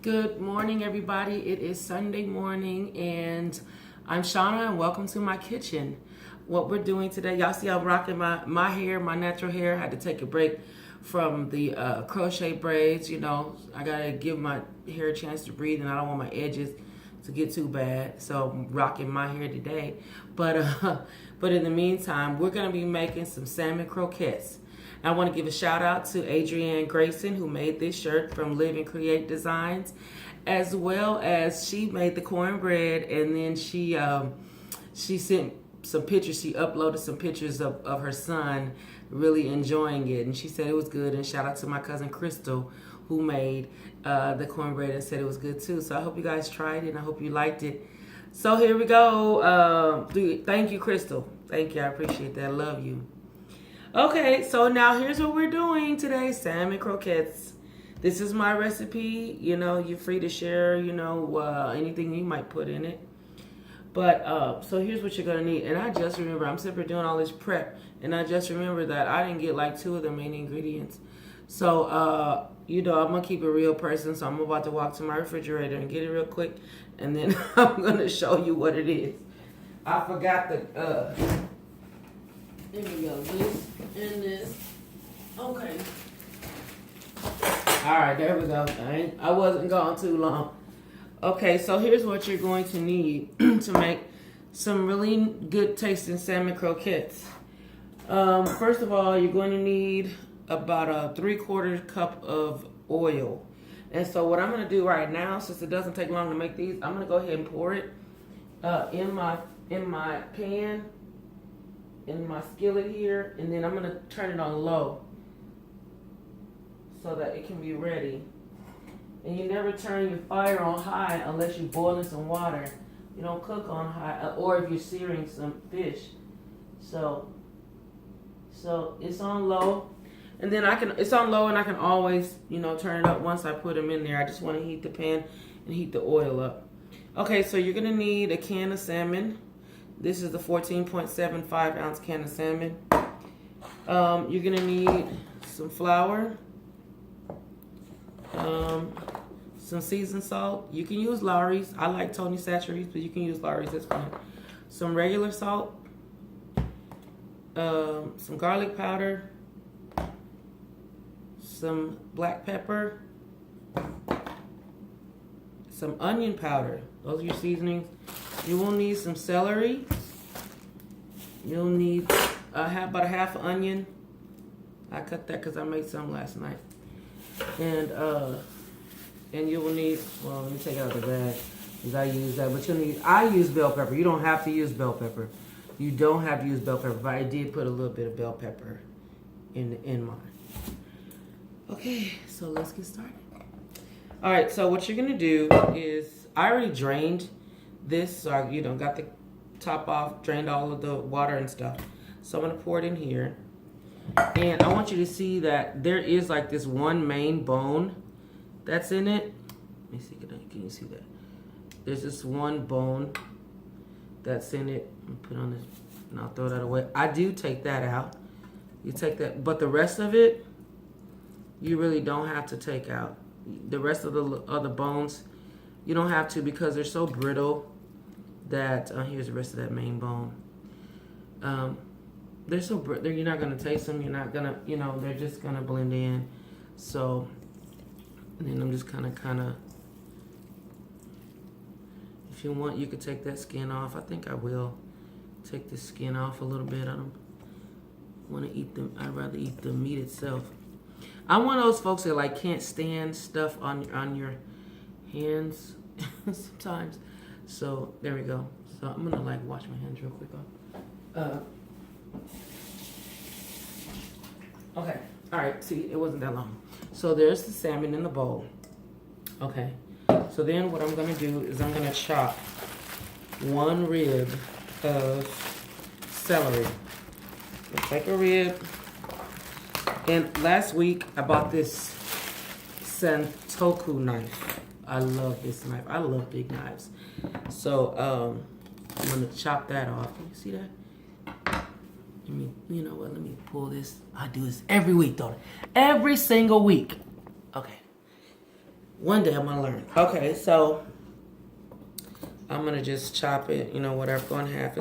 Good morning, everybody. It is Sunday morning, and I'm Shauna, and welcome to my kitchen. What we're doing today, y'all see I'm rocking my hair, my natural hair. I had to take a break from the crochet braids. You know, I gotta give my hair a chance to breathe, and I don't want my edges to get too bad. So I'm rocking my hair today. But in the meantime, we're gonna be making some salmon croquettes. I want to give a shout out to Adrienne Grayson, who made this shirt from Live and Create Designs, as well as she made the cornbread, and then she sent some pictures. She uploaded some pictures of her son really enjoying it, and she said it was good. And shout out to my cousin Crystal, who made the cornbread and said it was good too. So I hope you guys tried it, and I hope you liked it. So here we go. Thank you, Crystal. Thank you. I appreciate that. I love you. Okay, so now here's what we're doing today. Salmon croquettes. This is my recipe. You know, you're free to share, anything you might put in it. But, so here's what you're going to need. And I just remember, I'm sitting here doing all this prep, and I just remember that I didn't get like 2 of the main ingredients. So, I'm going to keep a real person, so I'm about to walk to my refrigerator and get it real quick, and then I'm going to show you what it is. I forgot the, there we go, this and this. Okay. Alright, there we go. I wasn't gone too long. Okay, so here's what you're going to need to make some really good tasting salmon croquettes. First of all, you're going to need about a 3/4 cup of oil. And so what I'm going to do right now, since it doesn't take long to make these, I'm going to go ahead and pour it in my pan, in my skillet here, and then I'm going to turn it on low so that it can be ready. And you never turn your fire on high unless you're boiling some water. You don't cook on high, or if you're searing some fish. So it's on low, and then it's on low, and I can always, turn it up once I put them in there. I just want to heat the pan and heat the oil up. Okay, so you're going to need a can of salmon. This is the 14.75 ounce can of salmon. You're gonna need some flour, some seasoned salt. You can use Lawry's. I like Tony Chachere's, but you can use Lawry's. That's fine. Some regular salt, some garlic powder, some black pepper, some onion powder. Those are your seasonings. You will need some celery. You'll need about a half an onion. I cut that because I made some last night. And you will need, well, let me take out the bag because I use that. But I use bell pepper. You don't have to use bell pepper. You don't have to use bell pepper, but I did put a little bit of bell pepper in mine. Okay, so let's get started. All right, so what you're gonna do is, I already drained this, so I, got the top off, drained all of the water and stuff. So I'm gonna pour it in here, and I want you to see that there is like this one main bone that's in it. Let me see, can you see that? There's this one bone that's in it. Put on this, and I'll throw that away. I do take that out. You take that, but the rest of it, you really don't have to take out. The rest of the other bones, you don't have to, because they're so brittle that, here's the rest of that main bone. They're so brittle, you're not going to taste them. You're not going to, they're just going to blend in. So, and then I'm just kind of, if you want, you could take that skin off. I think I will take the skin off a little bit. I don't want to eat them. I'd rather eat the meat itself. I'm one of those folks that can't stand stuff on your hands sometimes. So there we go. So I'm gonna wash my hands real quick. Okay. All right. See, it wasn't that long. So there's the salmon in the bowl. Okay. So then what I'm gonna do is I'm gonna chop 1 rib of celery. I'll take a rib. And last week, I bought this Santoku knife. I love this knife. I love big knives. So, I'm going to chop that off. You see that? You know what? Let me pull this. I do this every week, don't I? Every single week. Okay. One day I'm gonna learn. Okay, so I'm gonna just chop it, you know, whatever, go in half.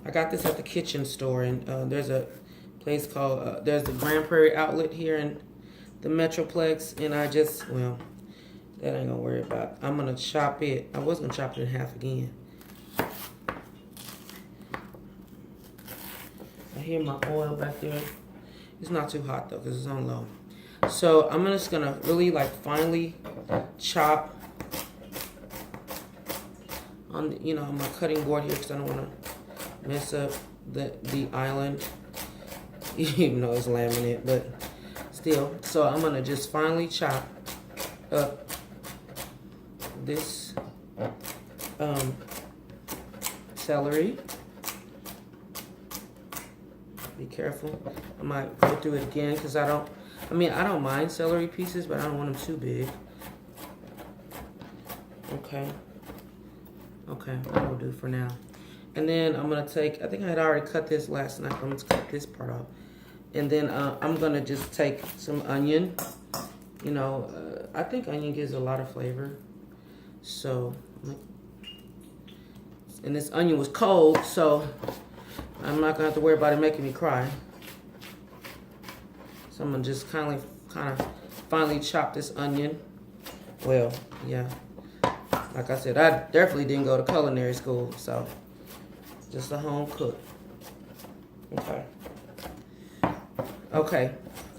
I got this at the kitchen store, and there's a place called, there's the Grand Prairie outlet here in the Metroplex, and well, that ain't gonna worry about. I'm gonna chop it. I was gonna chop it in half again. I hear my oil back there. It's not too hot though, because it's on low. So I'm just gonna really like finely chop on, you know, on my cutting board here, because I don't want to mess up the island, even though it's laminate, but still. So I'm gonna just finely chop up this celery. Be careful. I might go through it again because I don't mind celery pieces, but I don't want them too big. Okay. Okay, that'll do for now. And then I'm gonna take, I think I had already cut this last night, but I'm gonna cut this part off. And then I'm gonna just take some onion. You know, I think onion gives a lot of flavor. So, and this onion was cold, so I'm not gonna have to worry about it making me cry. So I'm gonna just kind of finely chop this onion. Well, yeah. Like I said, I definitely didn't go to culinary school, so just a home cook. Okay. Okay.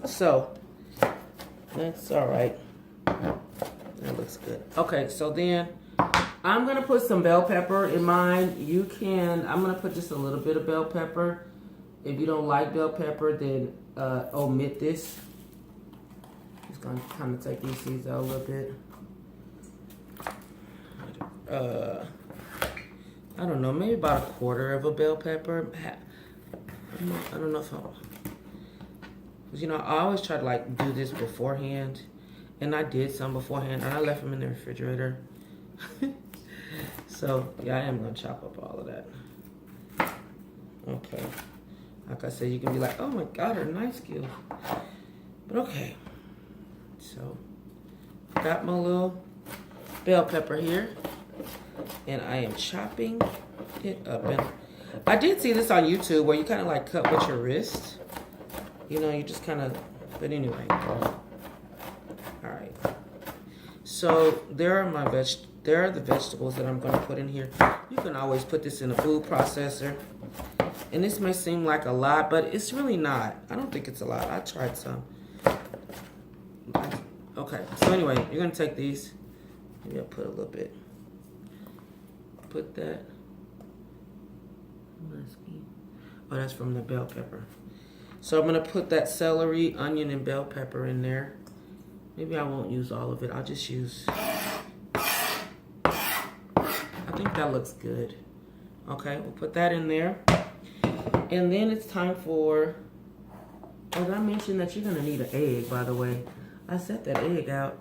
So that's all right. That looks good. Okay, so then I'm gonna put some bell pepper in mine. I'm gonna put just a little bit of bell pepper. If you don't like bell pepper, then omit this. Just gonna kind of take these seeds out a little bit. I don't know, maybe about a quarter of a bell pepper. I don't know if because you know, I always try to like do this beforehand, and I did some beforehand, and I left them in the refrigerator. So yeah, I am gonna chop up all of that. Okay, like I said, you can be like, oh my God, her knife skills. But okay, so got my little bell pepper here, and I am chopping it up. And I did see this on YouTube where you kind of like cut with your wrist. You know, you just kind of, but anyway. All right. So there are the vegetables that I'm going to put in here. You can always put this in a food processor. And this may seem like a lot, but it's really not. I don't think it's a lot. I tried some. Okay. So anyway, you're going to take these. Maybe I'll put a little bit. Put that. Oh, that's from the bell pepper. So I'm going to put that celery, onion, and bell pepper in there. Maybe I won't use all of it. I'll just use... I think that looks good. Okay, we'll put that in there. And then it's time for... Oh, did I mention that you're going to need an egg, by the way? I set that egg out.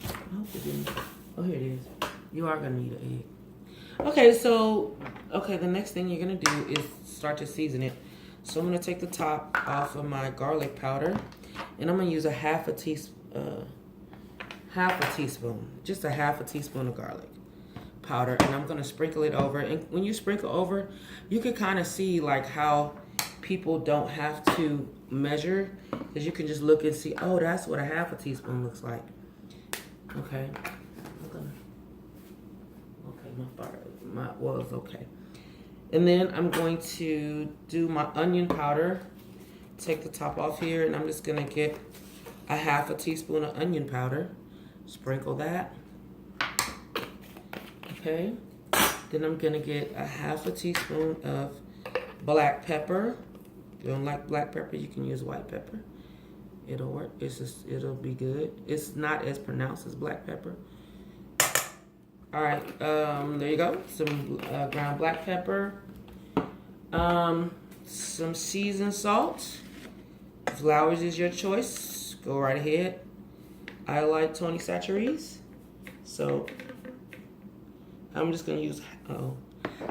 I hope it didn't... Oh, here it is. You are going to need an egg. Okay, so... Okay, the next thing you're going to do is start to season it. So I'm going to take the top off of my garlic powder. And I'm going to use a half a teaspoon, just a half a teaspoon of garlic powder, and I'm gonna sprinkle it over. And when you sprinkle over, you can kind of see like how people don't have to measure, because you can just look and see, oh, that's what a half a teaspoon looks like. Okay, my oil's okay. And then I'm going to do my onion powder. Take the top off here, and I'm just gonna get a half a teaspoon of onion powder. Sprinkle that. Okay. Then I'm gonna get a half a teaspoon of black pepper. If you don't like black pepper, you can use white pepper. It'll work. It'll be good. It's not as pronounced as black pepper. All right. There you go. Some ground black pepper. Some seasoned salt. Flowers is your choice. Go right ahead. I like Tony Chachere's, so I'm just gonna use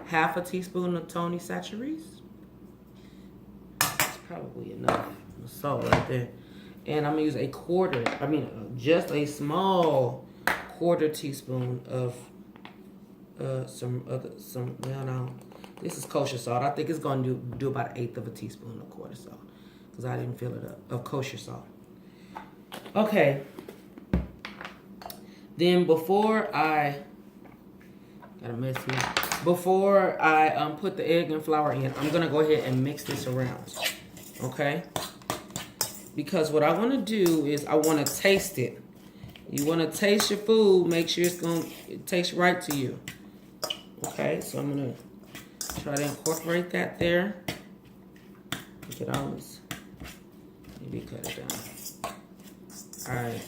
half a teaspoon of Tony Chachere's. That's probably enough salt right there. And I'm gonna use just a small quarter teaspoon of this is kosher salt. I think it's gonna do about 1/8 of a teaspoon of quarter salt, because I didn't fill it up, of kosher salt. Okay. Then before I put the egg and flour in, I'm gonna go ahead and mix this around. Okay? Because what I want to do is I want to taste it. You want to taste your food, make sure it tastes right to you. Okay, so I'm gonna try to incorporate that there. You could always maybe cut it down. All right.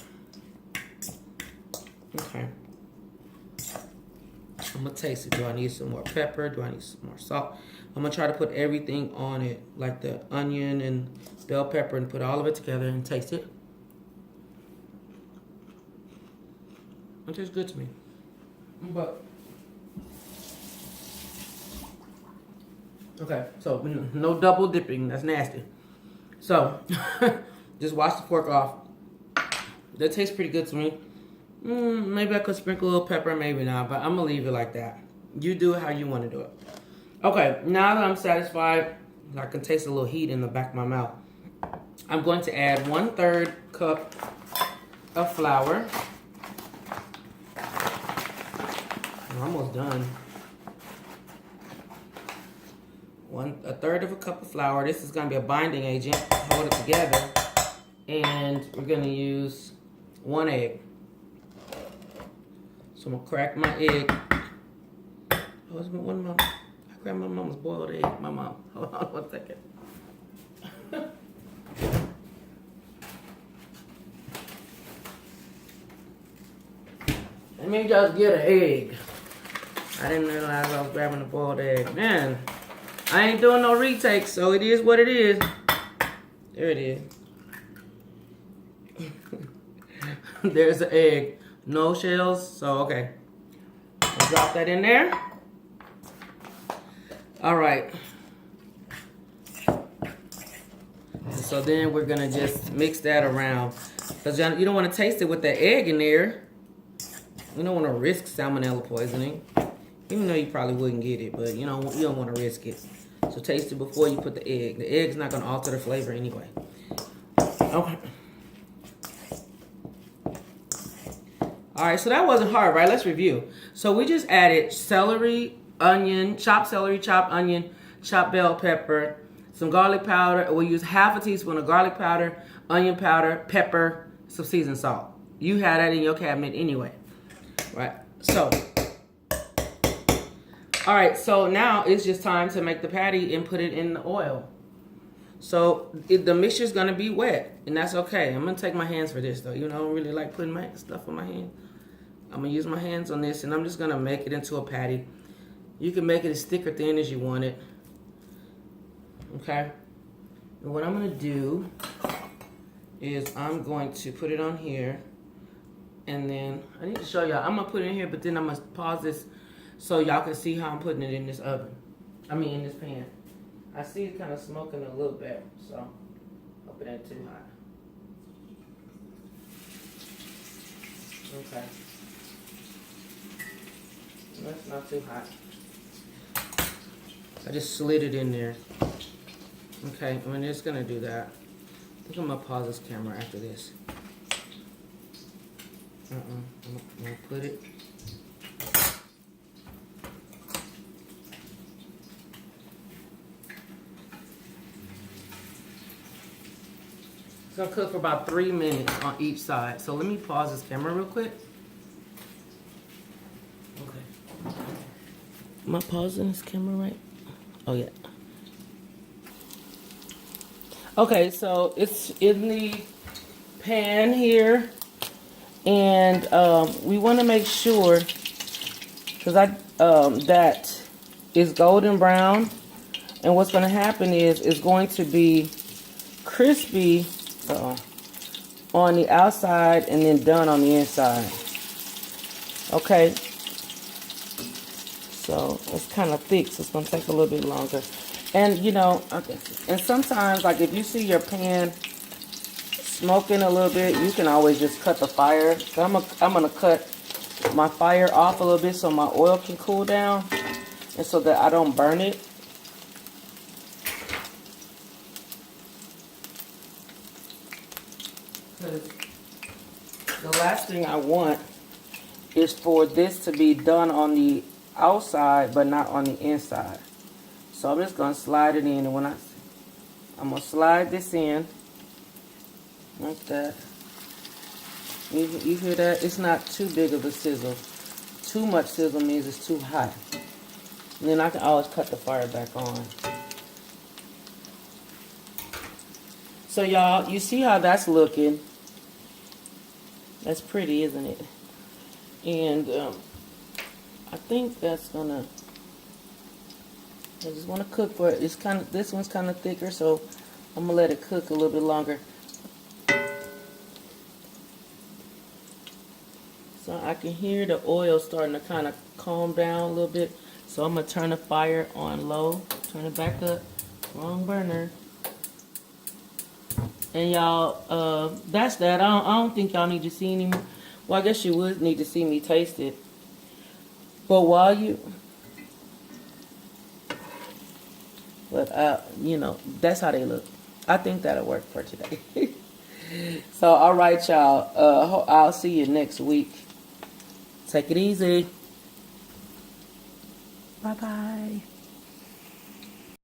Okay. I'm gonna taste it. Do I need some more pepper? Do I need some more salt? I'm gonna try to put everything on it, like the onion and bell pepper, and put all of it together and taste it. It tastes good to me. But okay, so no double dipping. That's nasty. So just wash the fork off. That tastes pretty good to me. Maybe I could sprinkle a little pepper, maybe not, but I'm gonna leave it like that. You do it how you want to do it. Okay, now that I'm satisfied, I can taste a little heat in the back of my mouth. I'm going to add 1/3 cup of flour. I'm almost done. 1/3 of a cup of flour. This is going to be a binding agent. Hold it together. And we're going to use 1 egg. So I'm going to crack my egg. I grabbed my mama's boiled egg. My mom. Hold on 1 second. Let me just get an egg. I didn't realize I was grabbing a boiled egg. Man, I ain't doing no retakes, so it is what it is. There it is. There's the egg. No shells, so okay. I'll drop that in there. All right. So then we're gonna just mix that around, because you don't want to taste it with the egg in there. You don't want to risk salmonella poisoning, even though you probably wouldn't get it, but you don't want to risk it. So taste it before you put the egg. The egg's not going to alter the flavor anyway. Okay. All right, so that wasn't hard, right? Let's review. So we just added celery, onion, chopped onion, chopped bell pepper, some garlic powder. We'll use 1/2 teaspoon of garlic powder, onion powder, pepper, some seasoned salt. You had that in your cabinet anyway. Right, so, all right, so now it's just time to make the patty and put it in the oil. So the mixture's gonna be wet, and that's okay. I'm gonna take my hands for this though. I don't really like putting my stuff on my hand. I'm gonna use my hands on this, and I'm just gonna make it into a patty. You can make it as thick or thin as you want it. Okay, and what I'm gonna do is I'm going to put it on here. And then I need to show y'all. I'm gonna put it in here, but then I'm gonna pause this so y'all can see how I'm putting it in this oven. In this pan. I see it kind of smoking a little bit, so hope it ain't too hot. Okay. That's not too hot. I just slid it in there. Okay, I'm just gonna do that. I think I'm gonna pause this camera after this. I'm gonna put it. It's gonna cook for about 3 minutes on each side. So let me pause this camera real quick. Okay. Am I pausing this camera right? Oh yeah. Okay, so it's in the pan here. And we want to make sure, because that is golden brown, and what's going to happen is it's going to be crispy on the outside and then done on the inside. Okay, so it's kind of thick, so it's going to take a little bit longer. And and sometimes, like if you see your pan smoking a little bit, you can always just cut the fire. So I'm gonna cut my fire off a little bit so my oil can cool down and so that I don't burn it. Because the last thing I want is for this to be done on the outside but not on the inside. So I'm just gonna slide it in, and I'm gonna slide this in like that. You hear that? It's not too big of a sizzle. Too much sizzle means it's too hot. And then I can always cut the fire back on. So y'all, you see how that's looking? That's pretty, isn't it? And I think that's gonna. I just want to cook for it. It's kind of, this one's kind of thicker, so I'm gonna let it cook a little bit longer. So I can hear the oil starting to kind of calm down a little bit. So I'm gonna turn the fire on low. Turn it back up. Wrong burner. And y'all, that's that. I don't think y'all need to see any more. Well, I guess you would need to see me taste it. But while you, you know, that's how they look. I think that'll work for today. So, all right, y'all. I'll see you next week. Take it easy. Bye-bye.